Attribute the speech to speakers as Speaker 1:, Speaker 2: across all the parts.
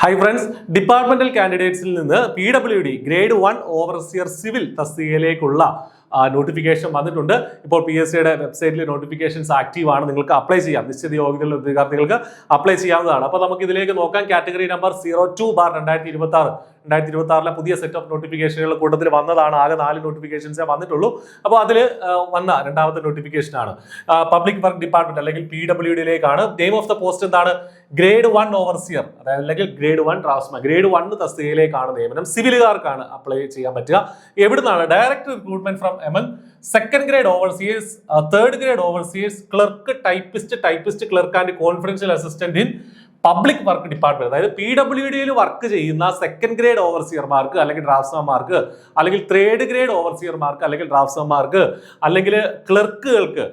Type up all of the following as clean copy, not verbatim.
Speaker 1: Hi friends, departmental കാൻഡിഡേറ്റ്സിൽ നിന്ന് PWD grade 1 overseer civil തസ്തികയിലേക്കുള്ള നോട്ടിഫിക്കേഷൻ വന്നിട്ടുണ്ട്. ഇപ്പോൾ PSCയുടെ വെബ്സൈറ്റിൽ നോട്ടിഫിക്കേഷൻസ് ആക്റ്റീവ് ആണ്. നിങ്ങൾക്ക് അപ്ലൈ ചെയ്യാം. നിശ്ചിത യോഗ്യതയുള്ള വിദ്യാർത്ഥികൾക്ക് അപ്ലൈ ചെയ്യാവുന്നതാണ്. അപ്പോൾ നമുക്ക് ഇതിലേക്ക് നോക്കാം. കാറ്റഗറി നമ്പർ 02/2026 പുതിയ സെറ്റ് ഓഫ് നോട്ടിഫിക്കേഷനുകളുടെ കൂട്ടത്തിൽ വന്നതാണ്. ആകെ 4 നോട്ടിഫിക്കേഷൻസേ വന്നിട്ടുള്ളൂ. അപ്പോൾ അതിൽ വന്ന രണ്ടാമത്തെ നോട്ടിഫിക്കേഷൻ ആണ് പബ്ലിക് വർക്ക് ഡിപ്പാർട്ട്മെന്റ് അല്ലെങ്കിൽ PWDയിലേക്കാണ്. നെയിം ഓഫ് ദ പോസ്റ്റ് എന്താണ്? ഗ്രേഡ് 1 ഓവർസിയർ, അതായത് അല്ലെങ്കിൽ ഗ്രേഡ് 1 ഡ്രാഫ്റ്റ്സ്മാൻ. ഗ്രേഡ് 1 തസ്തികയിലേക്കാണ് നിയമനം. സിവിലുകാർക്കാണ് അപ്ലൈ ചെയ്യാൻ പറ്റുക. എവിടുന്നാണ്? Direct recruitment from among second grade overseers, third grade overseers, clerk, typist clerk and confidential assistant in public work department. അതായത് PWDയിൽ work ചെയ്യുന്ന second grade ഓവർസിയർമാർക്ക് അല്ലെങ്കിൽ ഡ്രാഫ്റ്റ്സ്മാൻമാർക്ക്, അല്ലെങ്കിൽ തേർഡ് ഗ്രേഡ് ഓവർസിയർമാർക്ക് അല്ലെങ്കിൽ ഡ്രാഫ്റ്റ്സ്മാൻമാർക്ക്, അല്ലെങ്കിൽ ക്ലർക്കുകൾക്ക്,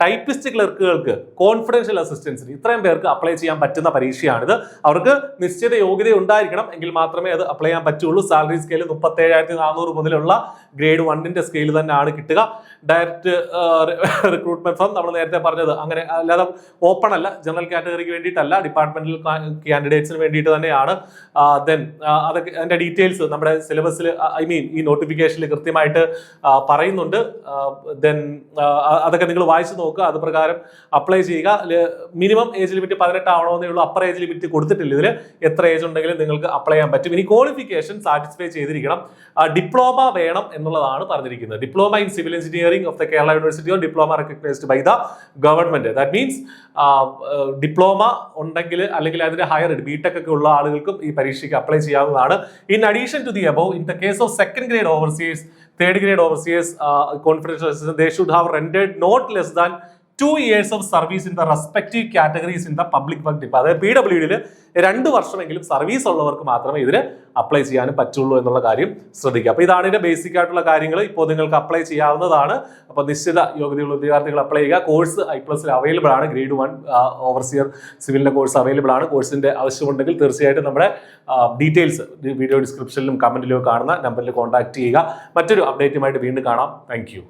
Speaker 1: ടൈപ്പിസ്റ്റ് ക്ലർക്കുകൾക്ക്, കോൺഫിഡൻഷ്യൽ അസിസ്റ്റൻസിന്, ഇത്രയും പേർക്ക് അപ്ലൈ ചെയ്യാൻ പറ്റുന്ന പരീക്ഷയാണിത്. അവർക്ക് നിശ്ചിത യോഗ്യത ഉണ്ടായിരിക്കണം, എങ്കിൽ മാത്രമേ അത് അപ്ലൈ ചെയ്യാൻ പറ്റുള്ളൂ. സാലറി സ്കെയിൽ 37,400 മുതലുള്ള ഗ്രേഡ് 1ന്റെ സ്കെയിൽ തന്നെയാണ് കിട്ടുക. ഡയറക്റ്റ് റിക്രൂട്ട്മെന്റ് ഫ്രം നമ്മൾ നേരത്തെ പറഞ്ഞത് അങ്ങനെ, അല്ലാതെ ഓപ്പൺ അല്ല, ജനറൽ കാറ്റഗറിക്ക് വേണ്ടിയിട്ടല്ല, ഡിപ്പാർട്ട്മെന്റൽ കാൻഡിഡേറ്റ്സിന് വേണ്ടിയിട്ട് തന്നെയാണ്. ദെൻ അതൊക്കെ അതിന്റെ ഡീറ്റെയിൽസ് നമ്മുടെ സിലബസിൽ, ഈ നോട്ടിഫിക്കേഷനിൽ കൃത്യമായിട്ട് പറയുന്നുണ്ട്. ദെൻ അതൊക്കെ നിങ്ങൾ വായിച്ചു നോക്കുക, അത് പ്രകാരം അപ്ലൈ ചെയ്യുക. മിനിമം ഏജ് ലിമിറ്റ് 18 ആവണമെന്നേ ഉള്ളൂ. അപ്പർ ഏജ് ലിമിറ്റ് കൊടുത്തിട്ടില്ല. ഇതിൽ എത്ര ഏജ് ഉണ്ടെങ്കിലും നിങ്ങൾക്ക് അപ്ലൈ ചെയ്യാൻ പറ്റും. ഇനി ക്വാളിഫിക്കേഷൻ സാറ്റിസ്ഫൈ ചെയ്തിരിക്കണം. ഡിപ്ലോമ വേണം എന്നുള്ളതാണ് പറഞ്ഞിരിക്കുന്നത്. Diploma in civil engineering of the Kerala university or diploma recognised by the government. That means diploma ഉണ്ടെങ്കിൽ, അല്ലെങ്കിൽ അതിന്റെ ഹയർ ബിടെക് ഒക്കെ ഉള്ള ആളുകൾക്കും ഈ പരീക്ഷയ്ക്ക് അപ്ലൈ ചെയ്യാവുന്നതാണ്. In addition to the above, in the case of second grade overseers, third grade overseers, confidential assistant, they should have rendered not less than 2 years of service in the respective categories in the public work department. അതായത് PWDയിൽ 2 വർഷമെങ്കിലും service ഉള്ളവർക്ക് മാത്രമേ ഇതിന് apply ചെയ്യാനും പറ്റുള്ളൂ എന്നുള്ള കാര്യം ശ്രദ്ധിക്കുക. അപ്പോൾ ഇതാണ് ഇതിന്റെ ബേസിക് ആയിട്ടുള്ള കാര്യങ്ങൾ. ഇപ്പോൾ നിങ്ങൾക്ക് അപ്ലൈ ചെയ്യാവുന്നതാണ്. അപ്പോൾ നിശ്ചിത യോഗ്യതയുള്ള വിദ്യാർത്ഥികൾ അപ്ലൈ ചെയ്യുക. കോഴ്സ് I+ൽ അവൈലബിൾ ആണ്. ഗ്രേഡ് 1 ഓവർസിയർ സിവിലിന്റെ കോഴ്സ് അവൈലബിൾ ആണ്. കോഴ്സിന്റെ ആവശ്യമുണ്ടെങ്കിൽ തീർച്ചയായിട്ടും നമ്മുടെ ഡീറ്റെയിൽസ് വീഡിയോ ഡിസ്ക്രിപ്ഷനിലും കമന്റിലും കാണുന്ന നമ്പറിൽ കോൺടാക്ട് ചെയ്യുക. മറ്റൊരു അപ്ഡേറ്റുമായിട്ട് വീണ്ടും കാണാം. Thank you.